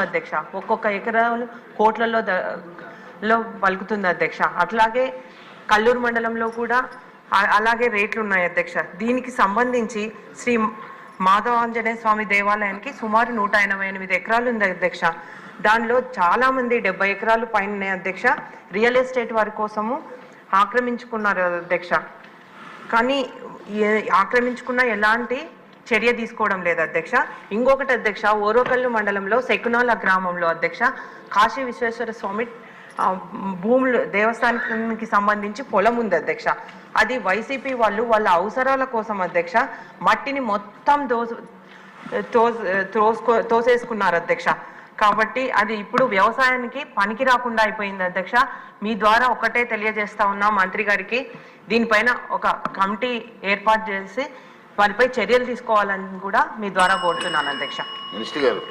అధ్యక్ష. ఒక్కొక్క ఎకరాలు కోట్లలో పలుకుతుంది అధ్యక్ష. అట్లాగే కల్లూరు మండలంలో కూడా అలాగే రేట్లు ఉన్నాయి అధ్యక్ష. దీనికి సంబంధించి శ్రీ మాధవాంజనేయ స్వామి దేవాలయానికి సుమారు 188 ఎకరాలు ఉంది అధ్యక్ష. దానిలో చాలా మంది 70 ఎకరాలు పైన ఉన్నాయి అధ్యక్ష. రియల్ ఎస్టేట్ వారి కోసము ఆక్రమించుకున్నారు అధ్యక్ష. కానీ ఆక్రమించుకున్న ఎలాంటి చర్య తీసుకోవడం లేదు అధ్యక్ష. ఇంకొకటి అధ్యక్ష, ఓరోకల్లు మండలంలో సెకునాల గ్రామంలో అధ్యక్ష కాశీ విశ్వేశ్వర స్వామి భూములు దేవస్థానానికి సంబంధించి పొలం ఉంది అధ్యక్ష. అది వైసీపీ వాళ్ళు వాళ్ళ అవసరాల కోసం అధ్యక్ష మట్టిని మొత్తం తోసేసుకున్నారు అధ్యక్ష. కాబట్టి అది ఇప్పుడు వ్యవసాయానికి పనికి రాకుండా అయిపోయింది అధ్యక్ష. మీ ద్వారా ఒకటే తెలియజేస్తా ఉన్నా మంత్రి గారికి, దీనిపైన ఒక కమిటీ ఏర్పాటు చేసి వారిపై చర్యలు తీసుకోవాలని కూడా మీ ద్వారా కోరుతున్నాను అధ్యక్ష. మినిస్టర్ గారు